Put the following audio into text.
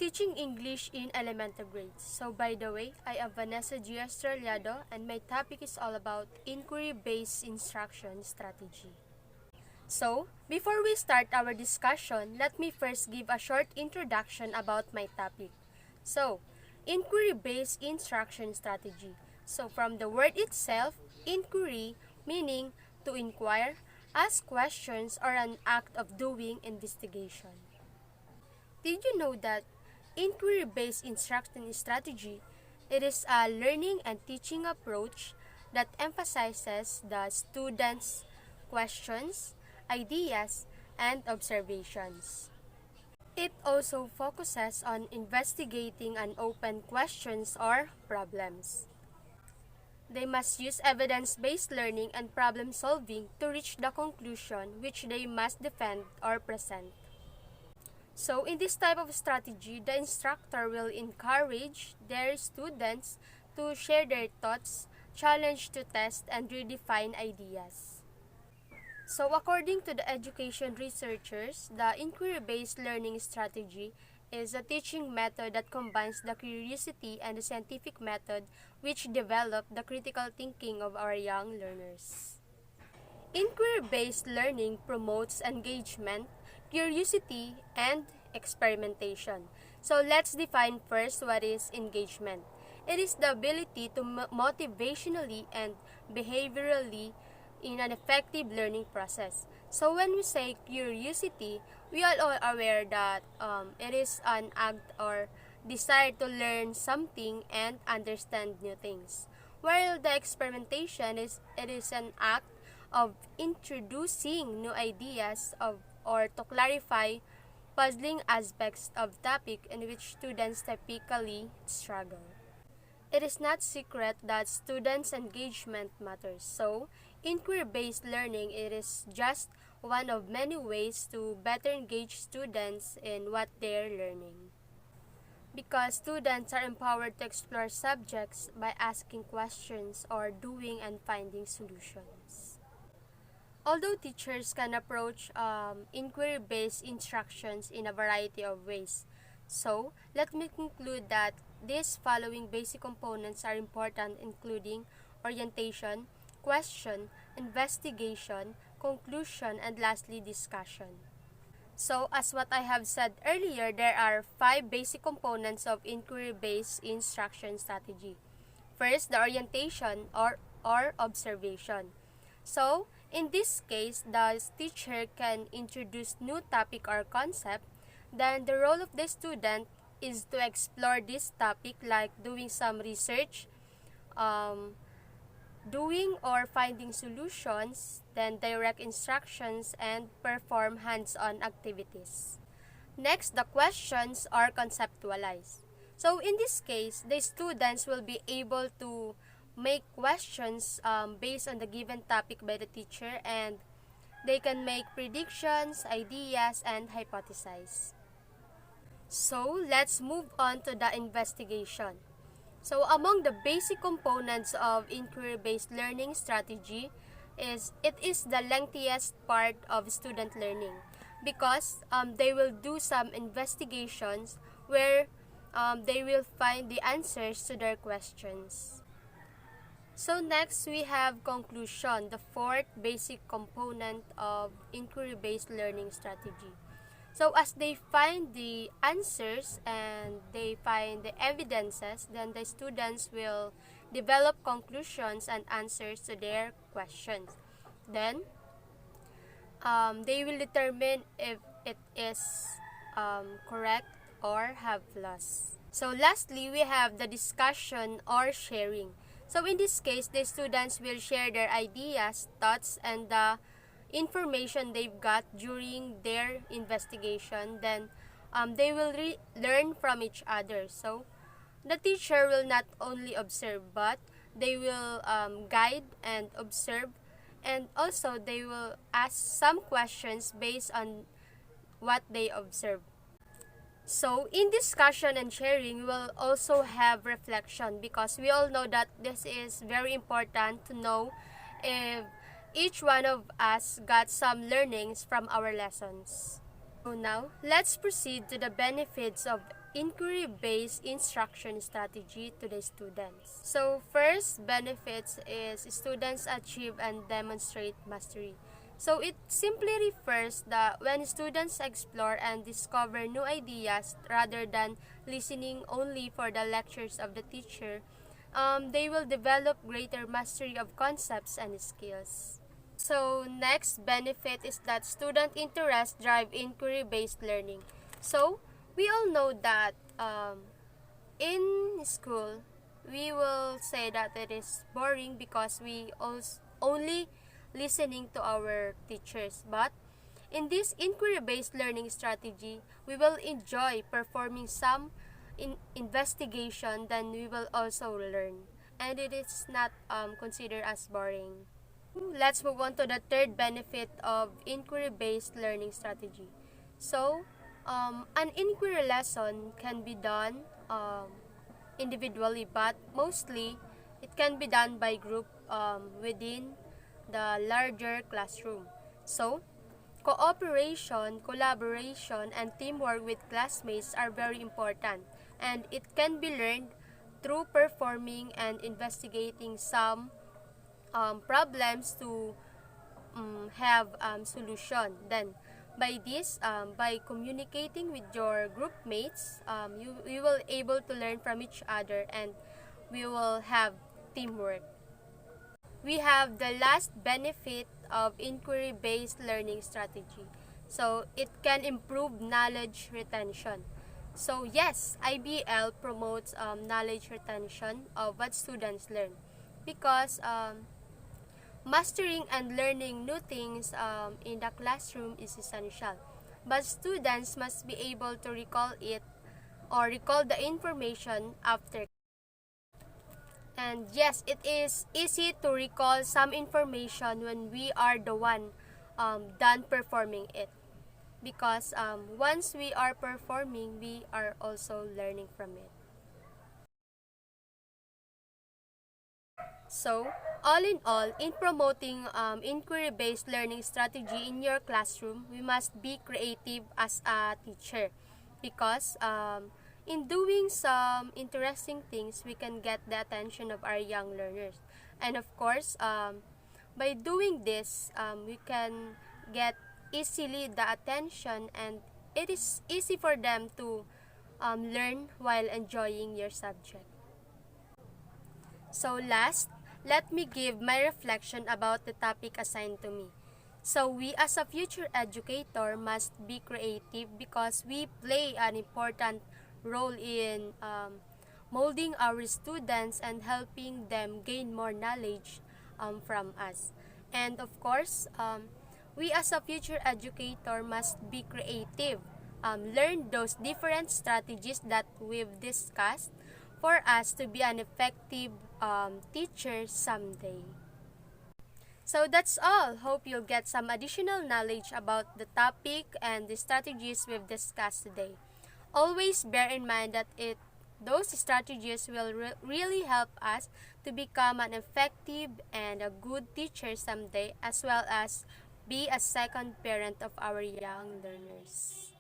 teaching English in elementary grades. So by the way, I am Vanessa Estrellado and my topic is all about inquiry-based instruction strategy. So, before we start our discussion, let me first give a short introduction about my topic. So, inquiry-based instruction strategy. So, from the word itself, inquiry meaning to inquire, ask questions, or an act of doing investigation. Did you know that inquiry-based instruction strategy, it is a learning and teaching approach that emphasizes the students' questions, ideas, and observations. It also focuses on investigating unopened questions or problems. They must use evidence-based learning and problem-solving to reach the conclusion which they must defend or present. So, in this type of strategy, the instructor will encourage their students to share their thoughts, challenge to test, and redefine ideas. So, according to the education researchers, the inquiry-based learning strategy is a teaching method that combines the curiosity and the scientific method which develop the critical thinking of our young learners. Inquiry-based learning promotes engagement, curiosity, and experimentation. So let's define first what is engagement. It is the ability to motivationally and behaviorally in an effective learning process. So when we say curiosity, we are all aware that it is an act or desire to learn something and understand new things. While the experimentation it is an act of introducing new ideas or to clarify puzzling aspects of topic in which students typically struggle. It is not secret that students' engagement matters. So, inquiry-based learning it is just one of many ways to better engage students in what they're learning. Because students are empowered to explore subjects by asking questions or doing and finding solutions. Although teachers can approach inquiry-based instructions in a variety of ways, so let me conclude that these following basic components are important, including orientation, question, investigation, conclusion, and lastly, discussion. So, as what I have said earlier, there are 5 basic components of inquiry-based instruction strategy. First, the orientation or observation. So, in this case, the teacher can introduce new topic or concept. Then, the role of the student is to explore this topic like doing some research, doing or finding solutions, then direct instructions, and perform hands-on activities. Next, the questions are conceptualized. So, in this case, the students will be able to make questions based on the given topic by the teacher, and they can make predictions, ideas, and hypothesize. So, let's move on to the investigation. So, among the basic components of inquiry-based learning strategy is the lengthiest part of student learning because they will do some investigations where they will find the answers to their questions. So next, we have conclusion, the 4th basic component of inquiry-based learning strategy. So as they find the answers and they find the evidences, then the students will develop conclusions and answers to their questions. Then, they will determine if it is correct or have flaws. So lastly, we have the discussion or sharing. So in this case, the students will share their ideas, thoughts, and the information they've got during their investigation. Then they will learn from each other. So the teacher will not only observe, but they will guide and observe, and also they will ask some questions based on what they observe. So, in discussion and sharing, we will also have reflection because we all know that this is very important to know if each one of us got some learnings from our lessons. So now, let's proceed to the benefits of inquiry-based instruction strategy to the students. So first benefits is students achieve and demonstrate mastery. So it simply refers that when students explore and discover new ideas rather than listening only for the lectures of the teacher, they will develop greater mastery of concepts and skills. So next benefit is that student interest drive inquiry-based learning. So we all know that in school, we will say that it is boring because we also only listening to our teachers. But in this inquiry-based learning strategy, we will enjoy performing some investigation, then we will also learn. And it is not considered as boring. Let's move on to the third benefit of inquiry-based learning strategy. So, an inquiry lesson can be done individually, but mostly it can be done by group within the larger classroom. So, cooperation, collaboration, and teamwork with classmates are very important, and it can be learned through performing and investigating some problems to have solution. Then, by this, by communicating with your group mates, you will able to learn from each other, and we will have teamwork. We have the last benefit of inquiry-based learning strategy. So, it can improve knowledge retention. So, yes, IBL promotes knowledge retention of what students learn because mastering and learning new things in the classroom is essential. But students must be able to recall it or recall the information after. And yes, it is easy to recall some information when we are the one done performing it. Because once we are performing, we are also learning from it. So, all in all, in promoting inquiry-based learning strategy in your classroom, we must be creative as a teacher because in doing some interesting things, we can get the attention of our young learners. And of course, by doing this, we can get easily the attention, and it is easy for them to learn while enjoying your subject. So last, let me give my reflection about the topic assigned to me. So we as a future educator must be creative because we play an important role in molding our students and helping them gain more knowledge from us. And of course, we as a future educator must be creative, learn those different strategies that we've discussed for us to be an effective teacher someday. So that's all. Hope you'll get some additional knowledge about the topic and the strategies we've discussed today. Always bear in mind that those strategies will really help us to become an effective and a good teacher someday, as well as be a second parent of our young learners.